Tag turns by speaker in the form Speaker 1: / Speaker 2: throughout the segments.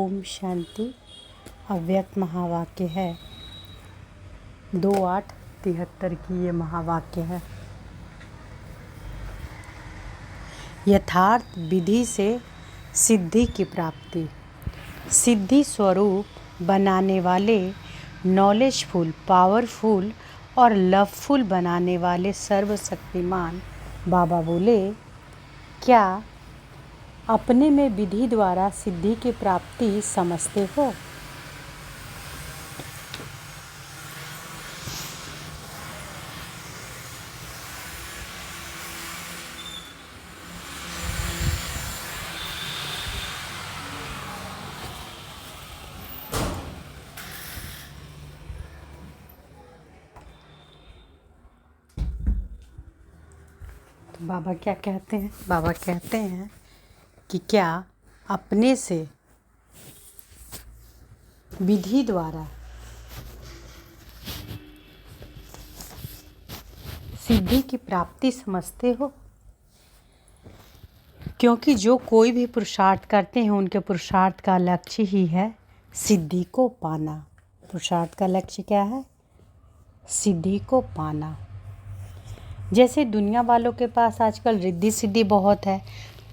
Speaker 1: ओम शांति। अव्यक्त महावाक्य है 2873 की ये महावाक्य है। यथार्थ विधि से सिद्धि की प्राप्ति। सिद्धि स्वरूप बनाने वाले, नॉलेजफुल, पावरफुल और लवफुल बनाने वाले सर्वशक्तिमान बाबा बोले, क्या अपने में विधि द्वारा सिद्धि की प्राप्ति समझते हो? तो बाबा क्या कहते हैं? बाबा कहते हैं कि क्या अपने से विधि द्वारा सिद्धि की प्राप्ति समझते हो? क्योंकि जो कोई भी पुरुषार्थ करते हैं उनके पुरुषार्थ का लक्ष्य ही है सिद्धि को पाना। पुरुषार्थ का लक्ष्य क्या है? सिद्धि को पाना। जैसे दुनिया वालों के पास आजकल रिद्धि सिद्धि बहुत है,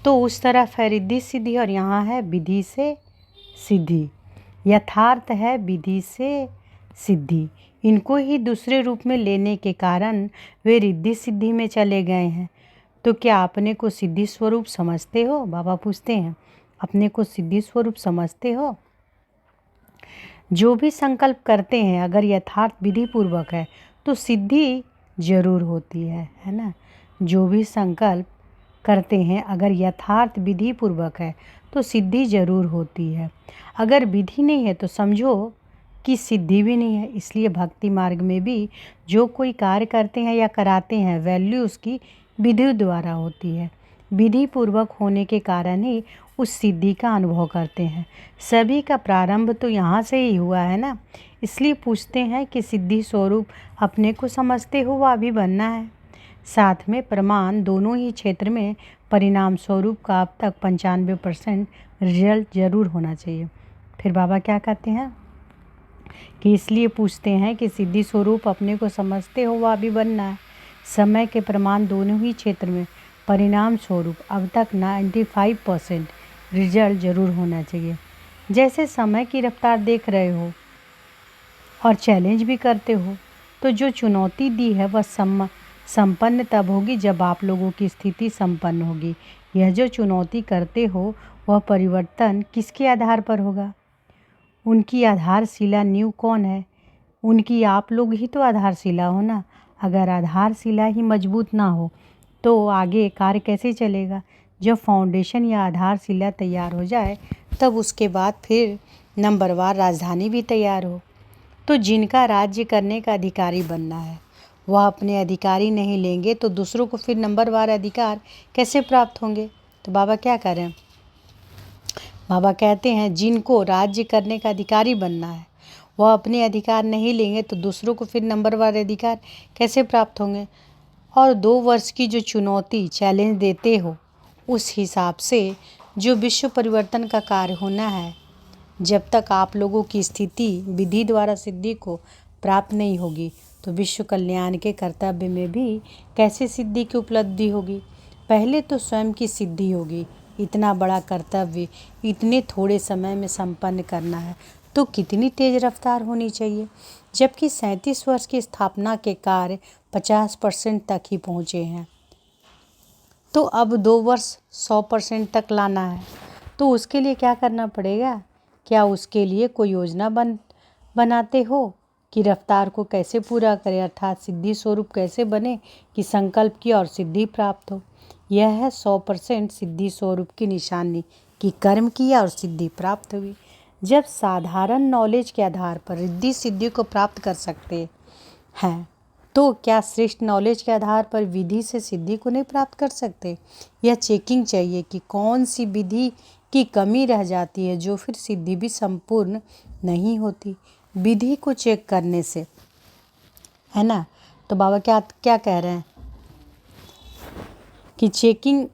Speaker 1: तो उस तरफ है रिद्धि सिद्धि और यहाँ है विधि से सिद्धि। यथार्थ है विधि से सिद्धि। इनको ही दूसरे रूप में लेने के कारण वे रिद्धि सिद्धि में चले गए हैं। तो क्या अपने को सिद्धि स्वरूप समझते हो? बाबा पूछते हैं, अपने को सिद्धि स्वरूप समझते हो? जो भी संकल्प करते हैं अगर यथार्थ विधि पूर्वक है तो सिद्धि जरूर होती है ना। जो भी संकल्प करते हैं अगर यथार्थ विधि पूर्वक है तो सिद्धि जरूर होती है। अगर विधि नहीं है तो समझो कि सिद्धि भी नहीं है। इसलिए भक्ति मार्ग में भी जो कोई कार्य करते हैं या कराते हैं वैल्यू उसकी विधि द्वारा होती है। विधि पूर्वक होने के कारण ही उस सिद्धि का अनुभव करते हैं। सभी का प्रारंभ तो यहाँ से ही हुआ है ना। इसलिए पूछते हैं कि सिद्धि स्वरूप अपने को समझते हो व अभी बनना है। साथ में प्रमाण दोनों ही क्षेत्र में परिणाम स्वरूप का अब तक 95% रिजल्ट जरूर होना चाहिए। फिर बाबा क्या कहते हैं कि इसलिए पूछते हैं कि सिद्धि स्वरूप अपने को समझते हो व अभी बनना है। समय के प्रमाण दोनों ही क्षेत्र में परिणाम स्वरूप अब तक 95% रिजल्ट जरूर होना चाहिए। जैसे समय की रफ्तार देख रहे हो और चैलेंज भी करते हो, तो जो चुनौती दी है वह संपन्न तब होगी जब आप लोगों की स्थिति संपन्न होगी। यह जो चुनौती करते हो वह परिवर्तन किसके आधार पर होगा? उनकी आधारशिला नींव कौन है? उनकी आप लोग ही तो आधारशिला हो ना। अगर आधारशिला ही मजबूत ना हो तो आगे कार्य कैसे चलेगा? जब फाउंडेशन या आधारशिला तैयार हो जाए तब उसके बाद फिर नंबरवार राजधानी भी तैयार हो। तो जिनका राज्य करने का अधिकारी बनना है वह अपने अधिकारी नहीं लेंगे तो दूसरों को फिर नंबरवार अधिकार कैसे प्राप्त होंगे? तो बाबा क्या करें? बाबा कहते हैं जिनको राज्य करने का अधिकारी बनना है वह अपने अधिकार नहीं लेंगे तो दूसरों को फिर नंबरवार अधिकार कैसे प्राप्त होंगे? और 2 वर्ष की जो चुनौती चैलेंज देते हो उस हिसाब से जो विश्व परिवर्तन का कार्य होना है, जब तक आप लोगों की स्थिति विधि द्वारा सिद्धि को प्राप्त नहीं होगी तो विश्व कल्याण के कर्तव्य में भी कैसे सिद्धि की उपलब्धि होगी? पहले तो स्वयं की सिद्धि होगी। इतना बड़ा कर्तव्य इतने थोड़े समय में संपन्न करना है तो कितनी तेज रफ्तार होनी चाहिए। जबकि 37 वर्ष की स्थापना के कार्य 50% तक ही पहुँचे हैं, तो अब 2 वर्ष 100% तक लाना है। तो उसके लिए क्या करना पड़ेगा? क्या उसके लिए कोई योजना बनाते हो कि रफ्तार को कैसे पूरा करें, अर्थात सिद्धि स्वरूप कैसे बने कि संकल्प की और सिद्धि प्राप्त हो? यह है 100% सिद्धि स्वरूप की निशानी कि कर्म किया और सिद्धि प्राप्त हुई। जब साधारण नॉलेज के आधार पर रिद्धि सिद्धि को प्राप्त कर सकते हैं तो क्या श्रेष्ठ नॉलेज के आधार पर विधि से सिद्धि को नहीं प्राप्त कर सकते? यह चेकिंग चाहिए कि कौन सी विधि की कमी रह जाती है जो फिर सिद्धि भी संपूर्ण नहीं होती। विधि को चेक करने से, है ना। तो बाबा क्या क्या कह रहे हैं कि चेकिंग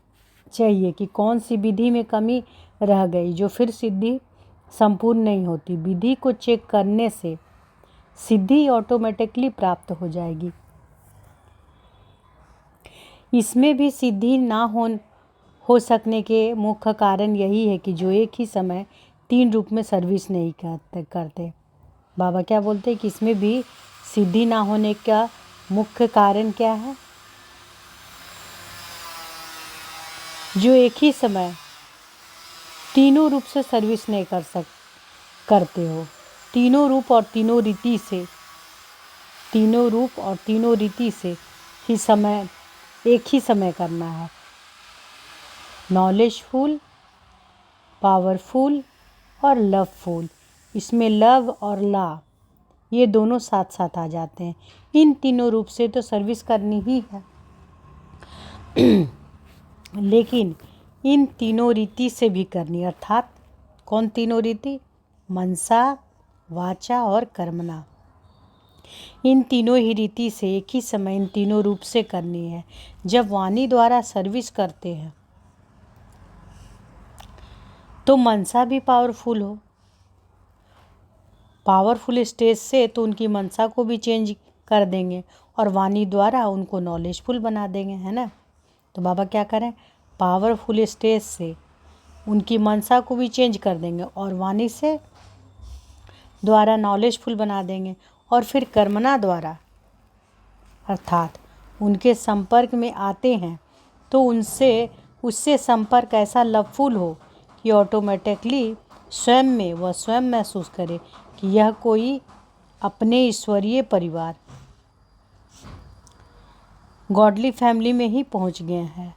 Speaker 1: चाहिए कि कौन सी विधि में कमी रह गई जो फिर सिद्धि संपूर्ण नहीं होती। विधि को चेक करने से सिद्धि ऑटोमेटिकली प्राप्त हो जाएगी। इसमें भी सिद्धि ना हो सकने के मुख्य कारण यही है कि जो एक ही समय 3 रूप में सर्विस नहीं करते। बाबा क्या बोलते हैं कि इसमें भी सिद्धि ना होने का मुख्य कारण क्या है? जो एक ही समय तीनों रूप से सर्विस नहीं करते हो। तीनों रूप और तीनों रीति से ही समय एक ही समय करना है। नॉलेजफुल, पावरफुल और लवफुल। इसमें लव और ला ये दोनों साथ साथ आ जाते हैं। इन तीनों रूप से तो सर्विस करनी ही है, लेकिन इन तीनों रीति से भी करनी। अर्थात कौन तीनों रीति? मनसा, वाचा और कर्मणा। इन तीनों ही रीति से एक ही समय इन तीनों रूप से करनी है। जब वाणी द्वारा सर्विस करते हैं तो मनसा भी पावरफुल हो। पावरफुल स्टेज से तो उनकी मनसा को भी चेंज कर देंगे और वाणी द्वारा उनको नॉलेजफुल बना देंगे, है ना। तो बाबा क्या करें? पावरफुल स्टेज से उनकी मनसा को भी चेंज कर देंगे और वाणी से द्वारा नॉलेजफुल बना देंगे। और फिर कर्मणा द्वारा अर्थात उनके संपर्क में आते हैं तो उससे संपर्क ऐसा लवफुल हो कि ऑटोमेटिकली वह स्वयं महसूस करे कि यह कोई अपने ईश्वरीय परिवार गॉडली फैमिली में ही पहुंच गए हैं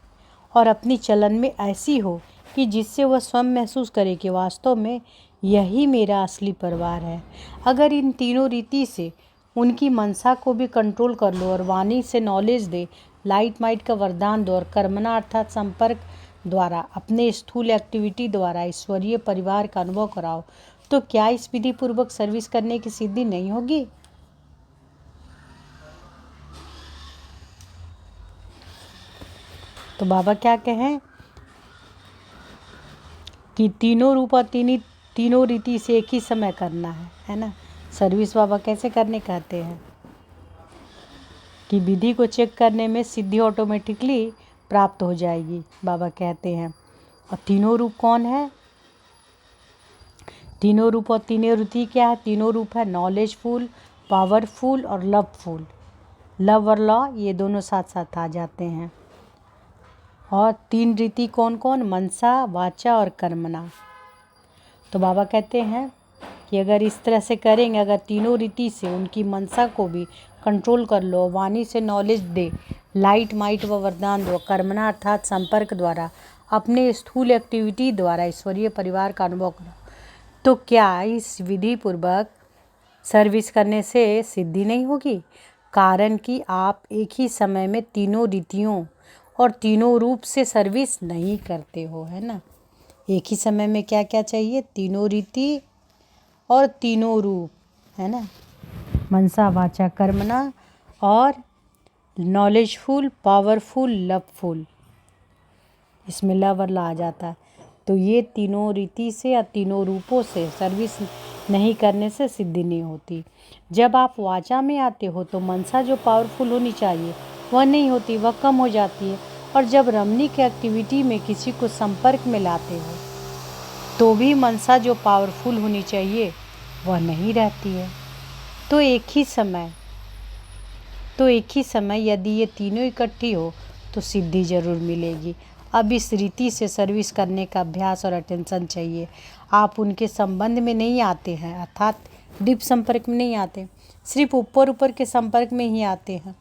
Speaker 1: और अपनी चलन में ऐसी हो कि जिससे वह स्वयं महसूस करे कि वास्तव में यही मेरा असली परिवार है। अगर इन तीनों रीति से उनकी मनसा को भी कंट्रोल कर लो और वाणी से नॉलेज दे, लाइट माइट का वरदान दो और कर्मणा अर्थात संपर्क द्वारा अपने स्थूल एक्टिविटी द्वारा ईश्वरीय परिवार का अनुभव कराओ, तो क्या इस विधि पूर्वक सर्विस करने की सिद्धि नहीं होगी? तो बाबा क्या कहें कि तीनों रूप और तीनों रीति से एक ही समय करना है ना। सर्विस बाबा कैसे करने कहते हैं कि विधि को चेक करने में सिद्धि ऑटोमेटिकली प्राप्त हो जाएगी, बाबा कहते हैं। और तीनों रूप कौन है? तीनों रूप और तीनों रीति क्या है? तीनों रूप है नॉलेजफुल, पावरफुल और लवफुल। लव और लॉ ये दोनों साथ साथ आ जाते हैं। और 3 रीति कौन कौन? मनसा, वाचा और कर्मणा। तो बाबा कहते हैं कि अगर इस तरह से करेंगे, अगर तीनों रीति से उनकी मनसा को भी कंट्रोल कर लो, वाणी से नॉलेज दे, लाइट माइट व वरदान दो, कर्मणा अर्थात संपर्क द्वारा अपने स्थूल एक्टिविटी द्वारा ईश्वरीय परिवार का अनुभव करो, तो क्या इस विधि पूर्वक सर्विस करने से सिद्धि नहीं होगी? कारण कि आप एक ही समय में तीनों रीतियों और तीनों रूप से सर्विस नहीं करते हो, है ना। एक ही समय में क्या क्या चाहिए? तीनों रीति और तीनों रूप, है ना। मनसा, वाचा, कर्मणा और नॉलेजफुल, पावरफुल, लवफुल। इसमें लव और ला आ जाता है। तो ये तीनों रीति से या तीनों रूपों से सर्विस नहीं करने से सिद्धि नहीं होती। जब आप वाचा में आते हो तो मनसा जो पावरफुल होनी चाहिए वह नहीं होती, वह कम हो जाती है। और जब रमणीक एक्टिविटी में किसी को संपर्क में लाते हो तो भी मनसा जो पावरफुल होनी चाहिए वह नहीं रहती है। तो एक ही समय यदि ये तीनों इकट्ठी हो तो सिद्धि जरूर मिलेगी। अब इस रीति से सर्विस करने का अभ्यास और अटेंशन चाहिए। आप उनके संबंध में नहीं आते हैं, अर्थात डीप संपर्क में नहीं आते, सिर्फ ऊपर के संपर्क में ही आते हैं।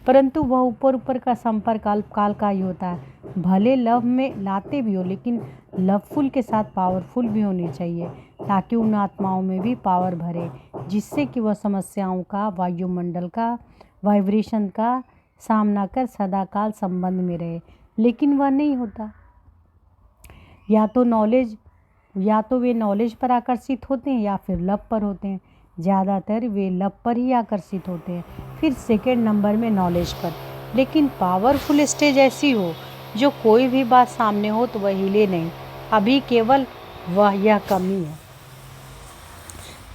Speaker 1: परंतु वह ऊपर का संपर्क अल्पकाल का ही होता है। भले लव में लाते भी हो, लेकिन लवफुल के साथ पावरफुल भी होनी चाहिए, ताकि उन आत्माओं में भी पावर भरे, जिससे कि वह समस्याओं का, वायुमंडल का, वाइब्रेशन का सामना कर सदाकाल संबंध में रहे। लेकिन वह नहीं होता। या तो वे नॉलेज पर आकर्षित होते हैं या फिर लव पर होते हैं। ज़्यादातर वे लव पर ही आकर्षित होते हैं, फिर सेकेंड नंबर में नॉलेज पर। लेकिन पावरफुल स्टेज ऐसी हो जो कोई भी बात सामने हो तो वह हिले नहीं। अभी केवल वह यह कमी है।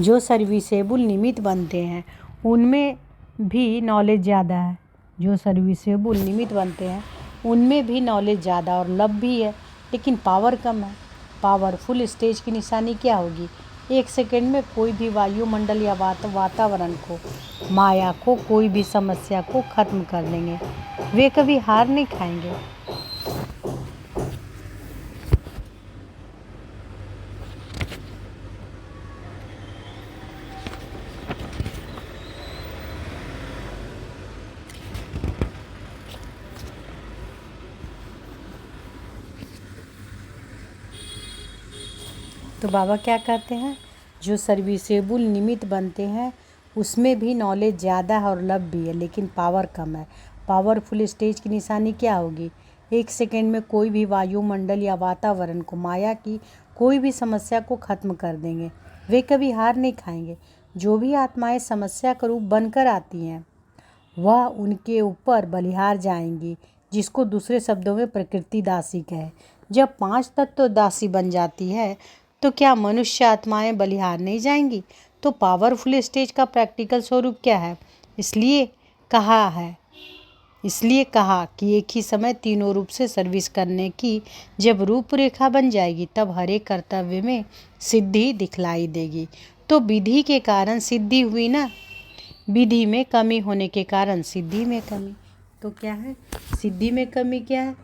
Speaker 1: जो सर्विसेबल निमित्त बनते हैं उनमें भी नॉलेज ज़्यादा है। जो सर्विसेबल निमित्त बनते हैं उनमें भी नॉलेज ज़्यादा और लब भी है, लेकिन पावर कम है। पावरफुल स्टेज की निशानी क्या होगी? 1 सेकंड में कोई भी वायुमंडल या वातावरण को, माया को, कोई भी समस्या को ख़त्म कर देंगे। वे कभी हार नहीं खाएंगे। तो बाबा क्या कहते हैं? जो सर्विसेबल निमित्त बनते हैं उसमें भी नॉलेज ज़्यादा है और लब भी है, लेकिन पावर कम है। पावरफुल स्टेज की निशानी क्या होगी? 1 सेकंड में कोई भी वायुमंडल या वातावरण को, माया की कोई भी समस्या को ख़त्म कर देंगे। वे कभी हार नहीं खाएंगे। जो भी आत्माएं समस्या का रूप बनकर आती हैं वह उनके ऊपर बलिहार जाएंगी, जिसको दूसरे शब्दों में प्रकृति दासी कहे। जब 5 तत्व दासी बन जाती है तो क्या मनुष्य आत्माएं बलिहार नहीं जाएंगी? तो पावरफुल स्टेज का प्रैक्टिकल स्वरूप क्या है? इसलिए कहा कि एक ही समय तीनों रूप से सर्विस करने की जब रूपरेखा बन जाएगी तब हर एक कर्तव्य में सिद्धि दिखलाई देगी। तो विधि के कारण सिद्धि हुई ना, विधि में कमी होने के कारण सिद्धि में कमी। तो क्या है? सिद्धि में कमी क्या है?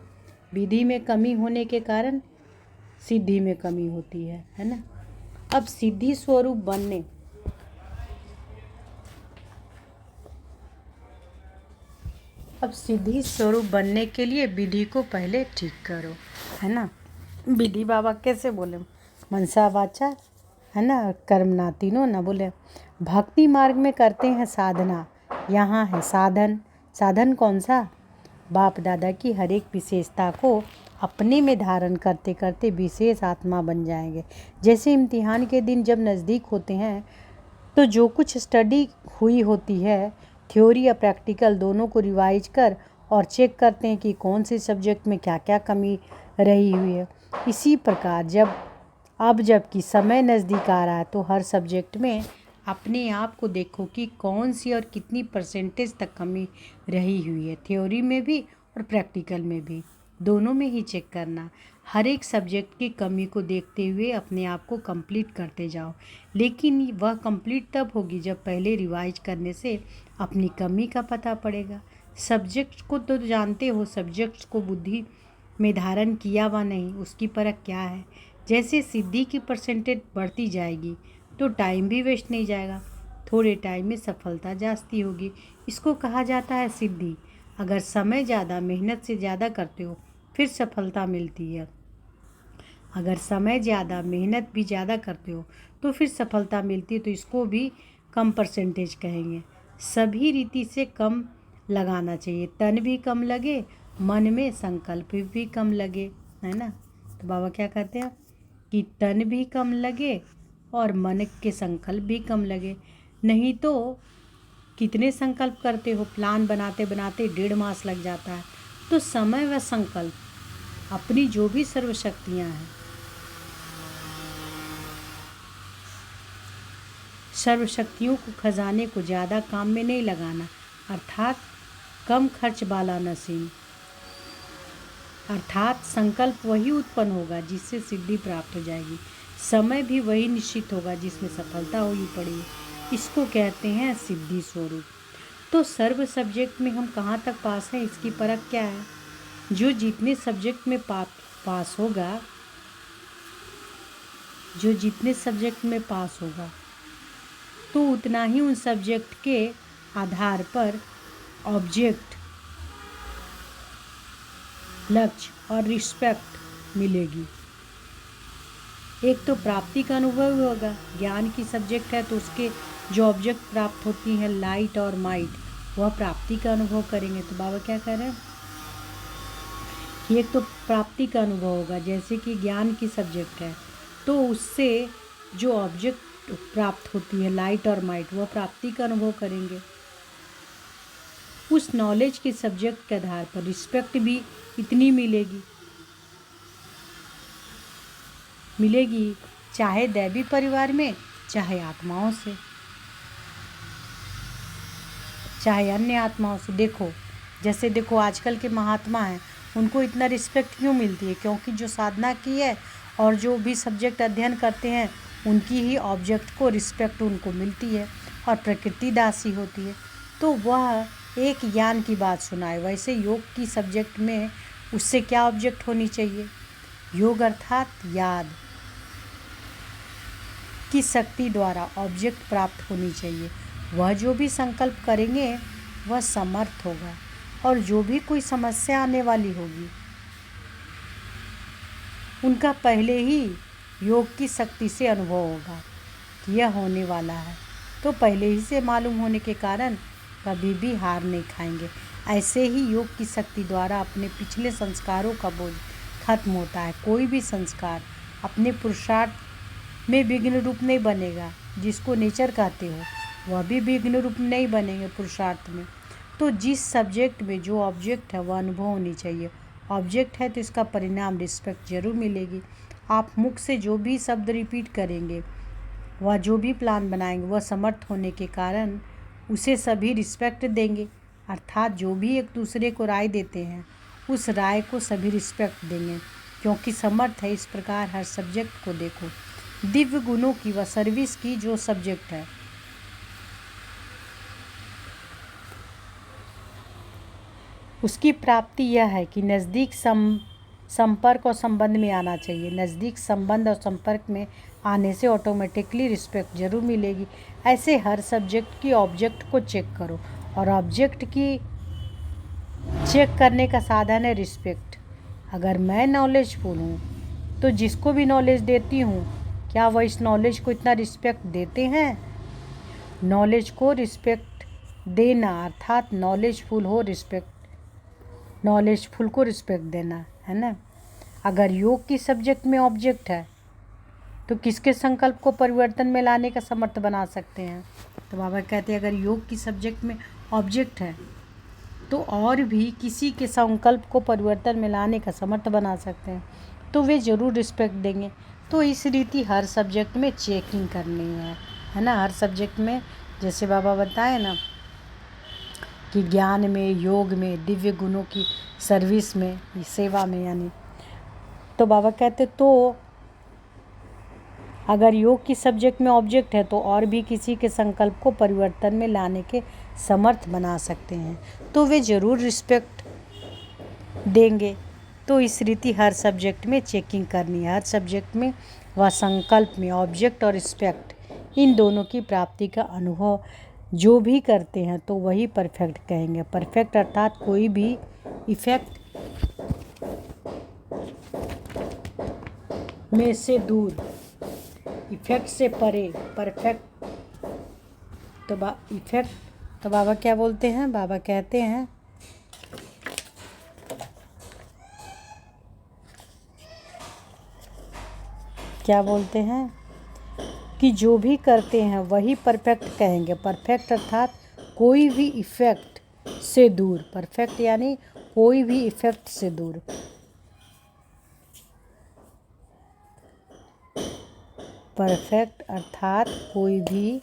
Speaker 1: विधि में कमी होने के कारण सिद्धि में कमी होती है ना। अब सिद्धि स्वरूप बनने के लिए विधि को पहले ठीक करो, है ना। विधि बाबा कैसे बोले? मनसा वाचा, है ना, कर्मणा, तीनों ना बोले। भक्ति मार्ग में करते हैं साधना, यहाँ है साधन। साधन कौन सा? बाप दादा की हर एक विशेषता को अपने में धारण करते करते विशेष आत्मा बन जाएंगे। जैसे इम्तिहान के दिन जब नज़दीक होते हैं तो जो कुछ स्टडी हुई होती है, थ्योरी या प्रैक्टिकल, दोनों को रिवाइज कर और चेक करते हैं कि कौन से सब्जेक्ट में क्या क्या कमी रही हुई है। इसी प्रकार जबकि समय नज़दीक आ रहा है तो हर सब्जेक्ट में अपने आप को देखो कि कौन सी और कितनी परसेंटेज तक कमी रही हुई है। थ्योरी में भी और प्रैक्टिकल में भी, दोनों में ही चेक करना। हर एक सब्जेक्ट की कमी को देखते हुए अपने आप को कंप्लीट करते जाओ, लेकिन वह कंप्लीट तब होगी जब पहले रिवाइज करने से अपनी कमी का पता पड़ेगा। सब्जेक्ट को तो जानते हो, सब्जेक्ट्स को बुद्धि में धारण किया व नहीं, उसकी परख क्या है। जैसे सिद्धि की परसेंटेज बढ़ती जाएगी तो टाइम भी वेस्ट नहीं जाएगा, थोड़े टाइम में सफलता जास्ती होगी। इसको कहा जाता है सिद्धि। अगर समय ज़्यादा मेहनत से ज़्यादा करते हो फिर सफलता मिलती है। अगर समय ज़्यादा मेहनत भी ज़्यादा करते हो तो फिर सफलता मिलती है, तो इसको भी कम परसेंटेज कहेंगे। सभी रीति से कम लगाना चाहिए, तन भी कम लगे, मन में संकल्प भी कम लगे, है ना। तो बाबा क्या कहते हैं कि तन भी कम लगे और मन के संकल्प भी कम लगे। नहीं तो कितने संकल्प करते हो, प्लान बनाते बनाते 1.5 मास लग जाता है। तो समय व संकल्प, अपनी जो भी सर्वशक्तियाँ हैं, सर्वशक्तियों को खजाने को ज़्यादा काम में नहीं लगाना, अर्थात कम खर्च वाला नसीब, अर्थात संकल्प वही उत्पन्न होगा जिससे सिद्धि प्राप्त हो जाएगी। समय भी वही निश्चित होगा जिसमें सफलता होगी पड़ेगी। इसको कहते हैं सिद्धि स्वरूप। तो सर्व सब्जेक्ट में हम कहाँ तक पास हैं, इसकी परख क्या है? जो जितने सब्जेक्ट में पास होगा तो उतना ही उन सब्जेक्ट के आधार पर ऑब्जेक्ट, लक्ष्य और रिस्पेक्ट मिलेगी। एक तो प्राप्ति का अनुभव होगा। ज्ञान की सब्जेक्ट है तो उसके जो ऑब्जेक्ट प्राप्त होती हैं, लाइट और माइट, वह प्राप्ति का अनुभव करेंगे। तो बाबा क्या कह रहे हैं कि एक तो प्राप्ति का अनुभव होगा, जैसे कि ज्ञान की सब्जेक्ट है तो उससे जो ऑब्जेक्ट प्राप्त होती है, लाइट और माइट, वह प्राप्ति का अनुभव करेंगे। उस नॉलेज के सब्जेक्ट के आधार पर रिस्पेक्ट भी इतनी मिलेगी, चाहे दैवी परिवार में चाहे आत्माओं से, चाहे अन्य आत्माओं से। देखो आजकल के महात्मा हैं, उनको इतना रिस्पेक्ट क्यों मिलती है? क्योंकि जो साधना की है और जो भी सब्जेक्ट अध्ययन करते हैं उनकी ही ऑब्जेक्ट को रिस्पेक्ट उनको मिलती है और प्रकृति दासी होती है। तो वह एक ज्ञान की बात सुनाए। वैसे योग की सब्जेक्ट में उससे क्या ऑब्जेक्ट होनी चाहिए? योग अर्थात याद की शक्ति द्वारा ऑब्जेक्ट प्राप्त होनी चाहिए। वह जो भी संकल्प करेंगे वह समर्थ होगा, और जो भी कोई समस्या आने वाली होगी उनका पहले ही योग की शक्ति से अनुभव होगा कि यह होने वाला है, तो पहले ही से मालूम होने के कारण कभी भी हार नहीं खाएंगे। ऐसे ही योग की शक्ति द्वारा अपने पिछले संस्कारों का बोझ खत्म होता है। कोई भी संस्कार अपने पुरुषार्थ में विघ्न रूप नहीं बनेगा। जिसको नेचर कहते हो वह भी विघ्न रूप नहीं बनेंगे पुरुषार्थ में। तो जिस सब्जेक्ट में जो ऑब्जेक्ट है वह अनुभव होनी चाहिए। ऑब्जेक्ट है तो इसका परिणाम रिस्पेक्ट जरूर मिलेगी। आप मुख से जो भी शब्द रिपीट करेंगे, वह जो भी प्लान बनाएंगे, वह समर्थ होने के कारण उसे सभी रिस्पेक्ट देंगे। अर्थात जो भी एक दूसरे को राय देते हैं उस राय को सभी रिस्पेक्ट देंगे, क्योंकि समर्थ है। इस प्रकार हर सब्जेक्ट को देखो। दिव्य गुणों की व सर्विस की जो सब्जेक्ट है उसकी प्राप्ति यह है कि नज़दीक संपर्क और संबंध में आना चाहिए। नज़दीक संबंध और संपर्क में आने से ऑटोमेटिकली रिस्पेक्ट जरूर मिलेगी। ऐसे हर सब्जेक्ट की ऑब्जेक्ट को चेक करो, और ऑब्जेक्ट की चेक करने का साधन है रिस्पेक्ट। अगर मैं नॉलेजफुल हूँ तो जिसको भी नॉलेज देती हूँ, क्या वह इस नॉलेज को इतना रिस्पेक्ट देते हैं? नॉलेज को रिस्पेक्ट देना अर्थात नॉलेजफुल को रिस्पेक्ट देना है ना। अगर योग की सब्जेक्ट में ऑब्जेक्ट है तो किसके संकल्प को परिवर्तन में लाने का समर्थ बना सकते हैं? तो बाबा कहते हैं अगर योग की सब्जेक्ट में ऑब्जेक्ट है तो और भी किसी के संकल्प को परिवर्तन में लाने का समर्थ बना सकते हैं, तो वे ज़रूर रिस्पेक्ट देंगे। तो इस रीति हर सब्जेक्ट में चेकिंग करनी है ना। हर सब्जेक्ट में जैसे बाबा बताए ना कि ज्ञान में, योग में, दिव्य गुणों की सर्विस में, सेवा में यानी, तो बाबा कहते तो अगर योग की सब्जेक्ट में ऑब्जेक्ट है तो और भी किसी के संकल्प को परिवर्तन में लाने के समर्थ बना सकते हैं, तो वे ज़रूर रिस्पेक्ट देंगे। तो इस रीति हर सब्जेक्ट में चेकिंग करनी है। हर सब्जेक्ट में व संकल्प में ऑब्जेक्ट और रिस्पेक्ट, इन दोनों की प्राप्ति का अनुभव जो भी करते हैं तो वही परफेक्ट कहेंगे। परफेक्ट अर्थात कोई भी इफेक्ट में से दूर, इफेक्ट से परे, परफेक्ट। तो बाबा क्या बोलते हैं? बाबा कहते हैं क्या बोलते हैं कि जो भी करते हैं वही परफेक्ट कहेंगे। परफेक्ट अर्थात कोई भी इफेक्ट से दूर। परफेक्ट यानी कोई भी इफेक्ट से दूर। परफेक्ट अर्थात कोई भी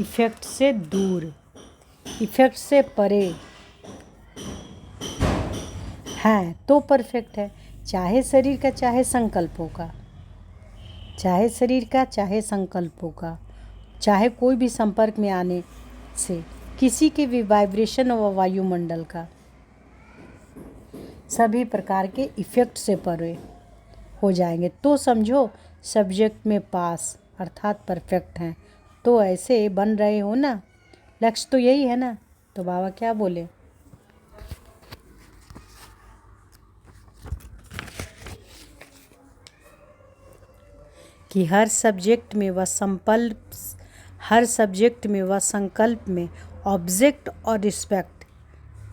Speaker 1: इफेक्ट से दूर, इफेक्ट से परे है तो परफेक्ट है। चाहे शरीर का चाहे संकल्पों का, चाहे शरीर का चाहे संकल्पों का, चाहे कोई भी संपर्क में आने से किसी के भी वाइब्रेशन व वायुमंडल का, सभी प्रकार के इफेक्ट से परे हो जाएंगे, तो समझो सब्जेक्ट में पास अर्थात परफेक्ट हैं। तो ऐसे बन रहे हो ना, लक्ष्य तो यही है ना। तो बाबा क्या बोले कि हर सब्जेक्ट में व संकल्प में ऑब्जेक्ट और रिस्पेक्ट,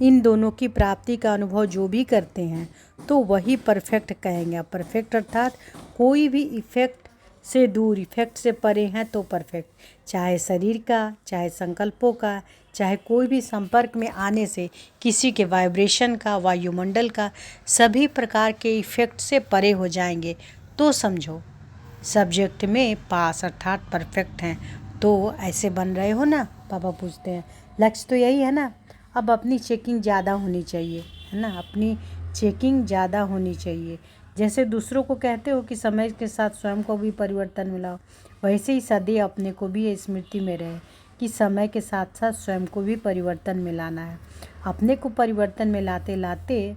Speaker 1: इन दोनों की प्राप्ति का अनुभव जो भी करते हैं तो वही परफेक्ट कहेंगे। परफेक्ट अर्थात कोई भी इफेक्ट से दूर, इफेक्ट से परे हैं तो परफेक्ट। चाहे शरीर का, चाहे संकल्पों का, चाहे कोई भी संपर्क में आने से किसी के वाइब्रेशन का, वायुमंडल का, सभी प्रकार के इफेक्ट से परे हो जाएंगे, तो समझो सब्जेक्ट में पास अर्थात परफेक्ट हैं। तो ऐसे बन रहे हो ना, पापा पूछते हैं। लक्ष्य तो यही है ना। अब अपनी चेकिंग ज़्यादा होनी चाहिए, है ना, अपनी चेकिंग ज़्यादा होनी चाहिए। जैसे दूसरों को कहते हो कि समय के साथ स्वयं को भी परिवर्तन मिलाओ, वैसे ही सदैव अपने को भी ये स्मृति में रहे कि समय के साथ साथ स्वयं को भी परिवर्तन मिलाना है। अपने को परिवर्तन में लाते लाते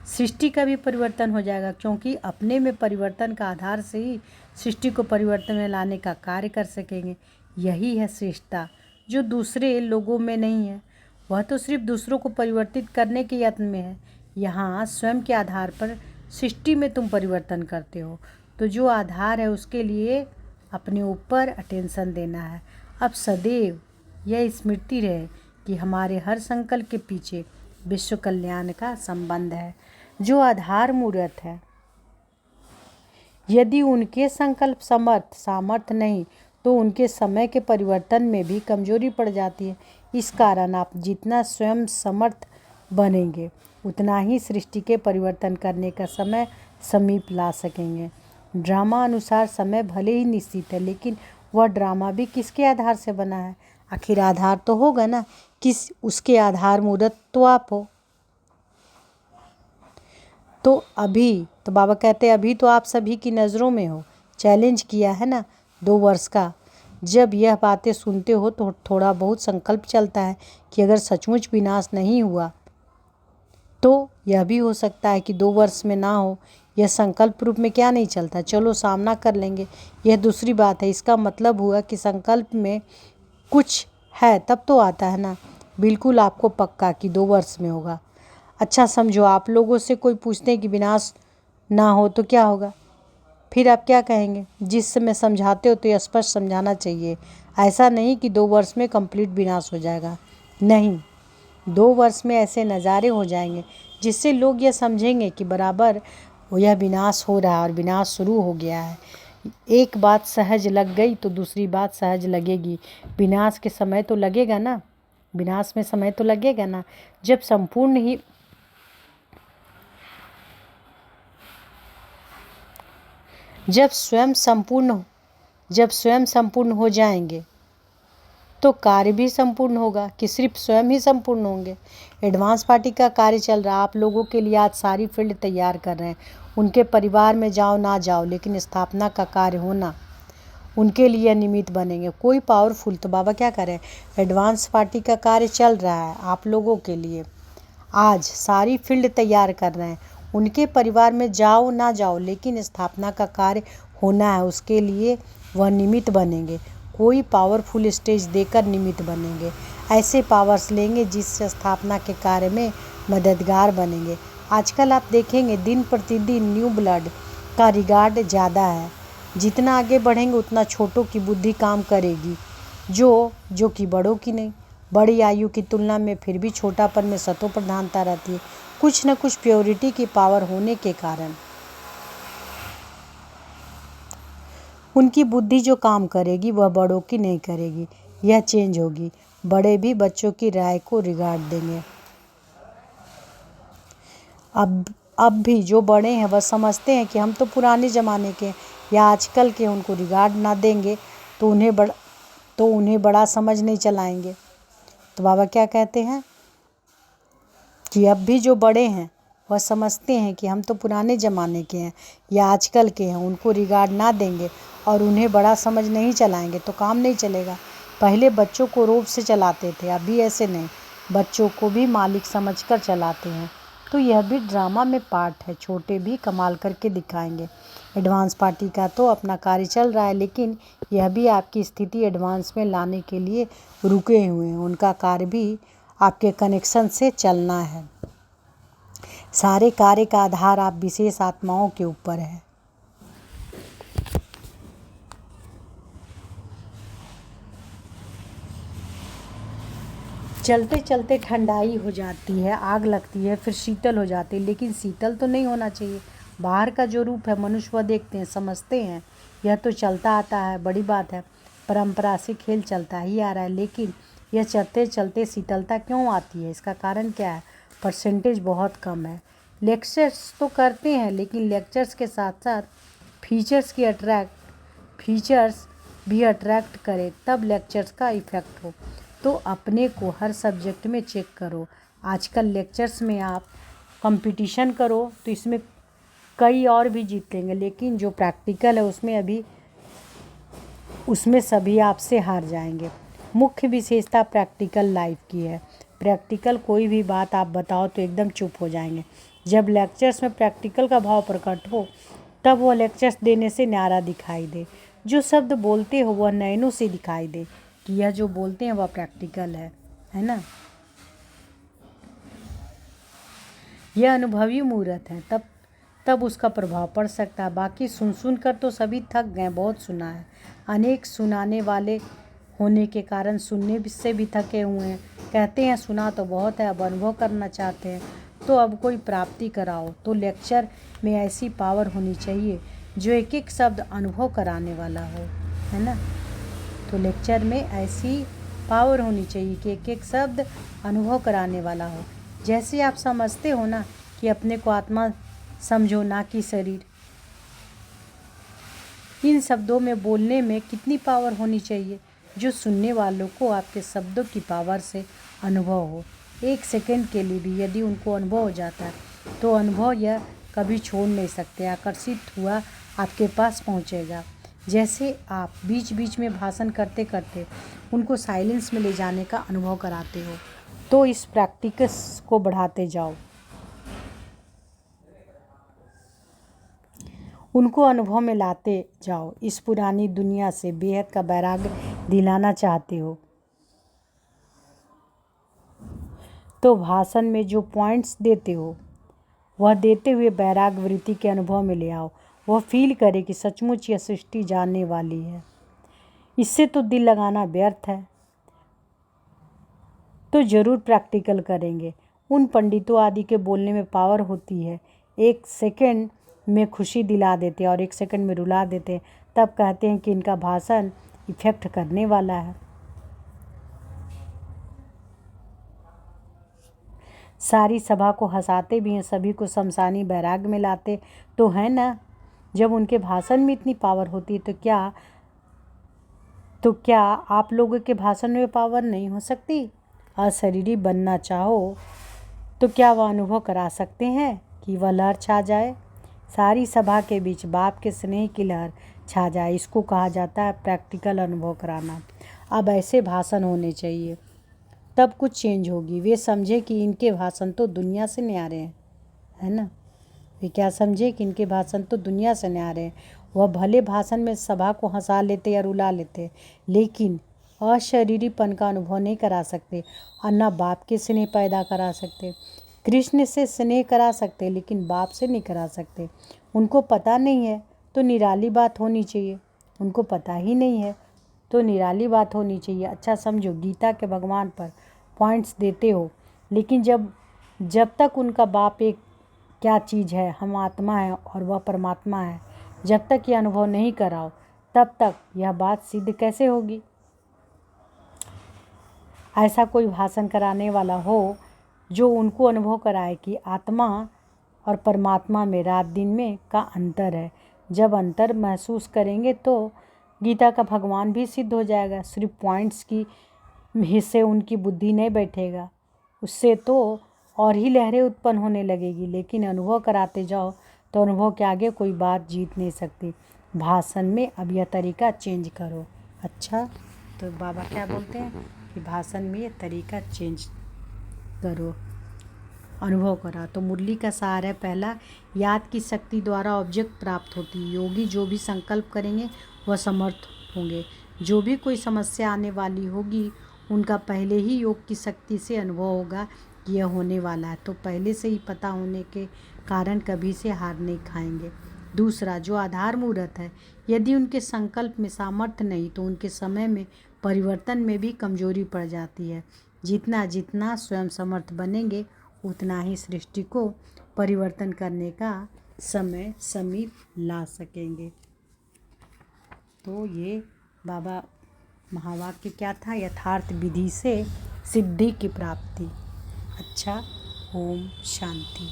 Speaker 1: सृष्टि का भी परिवर्तन हो जाएगा, क्योंकि अपने में परिवर्तन का आधार से ही सृष्टि को परिवर्तन में लाने का कार्य कर सकेंगे। यही है श्रेष्ठता, जो दूसरे लोगों में नहीं है। वह तो सिर्फ दूसरों को परिवर्तित करने के यत्न में है। यहाँ स्वयं के आधार पर सृष्टि में तुम परिवर्तन करते हो। तो जो आधार है उसके लिए अपने ऊपर अटेंशन देना है। अब सदैव यह स्मृति रहे कि हमारे हर संकल्प के पीछे विश्व कल्याण का संबंध है। जो आधार मूर्त है, यदि उनके संकल्प सामर्थ्य नहीं तो उनके समय के परिवर्तन में भी कमजोरी पड़ जाती है। इस कारण आप जितना स्वयं समर्थ बनेंगे उतना ही सृष्टि के परिवर्तन करने का समय समीप ला सकेंगे। ड्रामा अनुसार समय भले ही निश्चित है, लेकिन वह ड्रामा भी किसके आधार से बना है? आखिर आधार तो होगा ना, किस उसके आधार मूर्त तो आप हो। तो अभी तो बाबा कहते हैं अभी तो आप सभी की नज़रों में हो। चैलेंज किया है ना 2 वर्ष का। जब यह बातें सुनते हो तो थोड़ा बहुत संकल्प चलता है कि अगर सचमुच विनाश नहीं हुआ तो यह भी हो सकता है कि 2 वर्ष में ना हो। यह संकल्प रूप में क्या नहीं चलता, चलो सामना कर लेंगे, यह दूसरी बात है। इसका मतलब हुआ कि संकल्प में कुछ है तब तो आता है ना। बिल्कुल आपको पक्का कि 2 वर्ष में होगा। अच्छा समझो, आप लोगों से कोई पूछते हैं कि विनाश ना हो तो क्या होगा, फिर आप क्या कहेंगे? जिस समय समझाते हो तो ये स्पष्ट समझाना चाहिए। ऐसा नहीं कि 2 वर्ष में कंप्लीट विनाश हो जाएगा, नहीं। 2 वर्ष में ऐसे नज़ारे हो जाएंगे जिससे लोग यह समझेंगे कि बराबर यह विनाश हो रहा है और विनाश शुरू हो गया है। एक बात सहज लग गई तो दूसरी बात सहज लगेगी। विनाश के समय तो लगेगा ना, विनाश में समय तो लगेगा ना। जब स्वयं संपूर्ण हो जाएंगे तो कार्य भी संपूर्ण होगा कि सिर्फ स्वयं ही संपूर्ण होंगे। एडवांस पार्टी का कार्य चल रहा है, आप लोगों के लिए आज सारी फील्ड तैयार कर रहे हैं। उनके परिवार में जाओ ना जाओ, लेकिन स्थापना का कार्य होना उनके लिए निमित्त बनेंगे। कोई पावरफुल, तो बाबा क्या करें, एडवांस पार्टी का कार्य चल रहा है आप लोगों के लिए, आज सारी फील्ड तैयार कर रहे हैं। उनके परिवार में जाओ ना जाओ, लेकिन स्थापना का कार्य होना है, उसके लिए वह निमित्त बनेंगे। कोई पावरफुल स्टेज देकर निमित्त बनेंगे। ऐसे पावर्स लेंगे जिससे स्थापना के कार्य में मददगार बनेंगे। आजकल आप देखेंगे दिन प्रतिदिन न्यू ब्लड का रिगार्ड ज़्यादा है। जितना आगे बढ़ेंगे उतना छोटों की बुद्धि काम करेगी, जो कि बड़ों की नहीं। बड़ी आयु की तुलना में फिर भी छोटापन में सतो प्रधानता रहती है। कुछ न कुछ प्योरिटी की पावर होने के कारण उनकी बुद्धि जो काम करेगी वह बड़ों की नहीं करेगी। यह चेंज होगी। बड़े भी बच्चों की राय को रिगार्ड देंगे। अब भी जो बड़े हैं वह समझते हैं कि हम तो पुराने ज़माने के या आजकल के, उनको रिगार्ड ना देंगे तो उन्हें बड़ा समझ नहीं चलाएंगे। तो बाबा क्या कहते हैं कि अब भी जो बड़े हैं वह समझते हैं कि हम तो पुराने ज़माने के हैं या आजकल के हैं, उनको रिगार्ड ना देंगे और उन्हें बड़ा समझ नहीं चलाएंगे तो काम नहीं चलेगा। पहले बच्चों को रोब से चलाते थे, अभी ऐसे नहीं, बच्चों को भी मालिक समझकर चलाते हैं। तो यह भी ड्रामा में पार्ट है, छोटे भी कमाल करके दिखाएंगे। एडवांस पार्टी का तो अपना कार्य चल रहा है, लेकिन यह भी आपकी स्थिति एडवांस में लाने के लिए रुके हुए हैं। उनका कार्य भी आपके कनेक्शन से चलना है। सारे कार्य का आधार आप विशेष आत्माओं के ऊपर है। चलते चलते ठंडाई हो जाती है, आग लगती है, फिर शीतल हो जाती है, लेकिन शीतल तो नहीं होना चाहिए। बाहर का जो रूप है मनुष्य वह देखते हैं, समझते हैं यह तो चलता आता है, बड़ी बात है, परंपरा से खेल चलता ही आ रहा है। लेकिन यह चलते चलते शीतलता क्यों आती है? इसका कारण क्या है? परसेंटेज बहुत कम है। लेक्चर्स तो करते हैं, लेकिन लेक्चर्स के साथ साथ फीचर्स भी अट्रैक्ट करे, तब लेक्चर्स का इफ़ेक्ट हो। तो अपने को हर सब्जेक्ट में चेक करो। आजकल लेक्चर्स में आप कंपटीशन करो तो इसमें कई और भी जीत लेंगे, लेकिन जो प्रैक्टिकल है उसमें सभी आपसे हार जाएंगे। मुख्य विशेषता प्रैक्टिकल लाइफ की है। प्रैक्टिकल कोई भी बात आप बताओ तो एकदम चुप हो जाएंगे। जब लेक्चर्स में प्रैक्टिकल का भाव प्रकट हो तब वह लेक्चर्स देने से न्यारा दिखाई दे। जो शब्द बोलते हो वह नयनों से दिखाई दे कि यह जो बोलते हैं वह प्रैक्टिकल है ना। यह अनुभवी मुहूर्त है, तब उसका प्रभाव पड़ सकता है। बाकी सुन कर तो सभी थक गए, बहुत सुना है। अनेक सुनाने वाले होने के कारण सुनने से भी थके हुए हैं। कहते हैं सुना तो बहुत है, अब अनुभव करना चाहते हैं, तो अब कोई प्राप्ति कराओ। तो लेक्चर में ऐसी पावर होनी चाहिए जो एक एक शब्द अनुभव कराने वाला हो, है ना। तो लेक्चर में ऐसी पावर होनी चाहिए कि एक एक शब्द अनुभव कराने वाला हो। जैसे आप समझते हो ना कि अपने को आत्मा समझो, ना कि शरीर। इन शब्दों में बोलने में कितनी पावर होनी चाहिए जो सुनने वालों को आपके शब्दों की पावर से अनुभव हो। एक सेकंड के लिए भी यदि उनको अनुभव हो जाता है तो अनुभव यह कभी छोड़ नहीं सकते, आकर्षित हुआ आपके पास पहुंचेगा। जैसे आप बीच बीच में भाषण करते करते उनको साइलेंस में ले जाने का अनुभव कराते हो, तो इस प्रैक्टिस को बढ़ाते जाओ। उनको अनुभव में लाते जाओ। इस पुरानी दुनिया से बेहद का वैराग्य दिलाना चाहते हो तो भाषण में जो पॉइंट्स देते हो वह देते हुए वैराग्य वृत्ति के अनुभव में ले आओ। वह फील करे कि सचमुच यह सृष्टि जानने वाली है। इससे तो दिल लगाना व्यर्थ है, तो जरूर प्रैक्टिकल करेंगे। उन पंडितों आदि के बोलने में पावर होती है। एक सेकंड में खुशी दिला देते और एक सेकंड में रुला देते, तब कहते हैं कि इनका भाषण इफेक्ट करने वाला है। सारी सभा को हंसाते भी हैं, सभी को शमशानी बैराग में लाते तो है ना। जब उनके भाषण में इतनी पावर होती है तो क्या आप लोगों के भाषण में पावर नहीं हो सकती? अशरीरी बनना चाहो तो क्या वह अनुभव करा सकते हैं कि वह लहर छा जाए? सारी सभा के बीच बाप के स्नेह की लहर छा जाए, इसको कहा जाता है प्रैक्टिकल अनुभव कराना। अब ऐसे भाषण होने चाहिए, तब कुछ चेंज होगी। वे समझे कि इनके भाषण तो दुनिया से न्यारे हैं, है ना। वे क्या समझे कि इनके भाषण तो दुनिया से न्यारे हैं। वह भले भाषण में सभा को हंसा लेते या रुला लेते, लेकिन अशरीरीपन का अनुभव नहीं करा सकते और न बाप के स्नेह पैदा करा सकते। कृष्ण से स्नेह करा सकते लेकिन बाप से नहीं करा सकते। उनको पता नहीं है तो निराली बात होनी चाहिए। उनको पता ही नहीं है तो निराली बात होनी चाहिए। अच्छा समझो, गीता के भगवान पर पॉइंट्स देते हो, लेकिन जब तक उनका बाप एक क्या चीज़ है, हम आत्मा है और वह परमात्मा है, जब तक ये अनुभव नहीं कराओ तब तक यह बात सिद्ध कैसे होगी। ऐसा कोई भाषण कराने वाला हो जो उनको अनुभव कराए कि आत्मा और परमात्मा में, रात दिन में का अंतर है। जब अंतर महसूस करेंगे तो गीता का भगवान भी सिद्ध हो जाएगा। सिर्फ पॉइंट्स की हिस्से उनकी बुद्धि नहीं बैठेगा, उससे तो और ही लहरें उत्पन्न होने लगेगी। लेकिन अनुभव कराते जाओ तो अनुभव के आगे कोई बात जीत नहीं सकती। भाषण में अब यह तरीका चेंज करो। अच्छा, तो बाबा क्या बोलते हैं कि भाषण में ये तरीका चेंज करो, अनुभव करा। तो मुरली का सार है पहला, याद की शक्ति द्वारा ऑब्जेक्ट प्राप्त होती है। योगी जो भी संकल्प करेंगे वह समर्थ होंगे। जो भी कोई समस्या आने वाली होगी उनका पहले ही योग की शक्ति से अनुभव होगा कि यह होने वाला है, तो पहले से ही पता होने के कारण कभी से हार नहीं खाएंगे। दूसरा, जो आधार मुहूर्त है, यदि उनके संकल्प में सामर्थ्य नहीं तो उनके समय में परिवर्तन में भी कमजोरी पड़ जाती है। जितना जितना स्वयं समर्थ बनेंगे उतना ही सृष्टि को परिवर्तन करने का समय समीप ला सकेंगे। तो ये बाबा महावाक्य क्या था? यथार्थ विधि से सिद्धि की प्राप्ति। अच्छा, ओम शांति।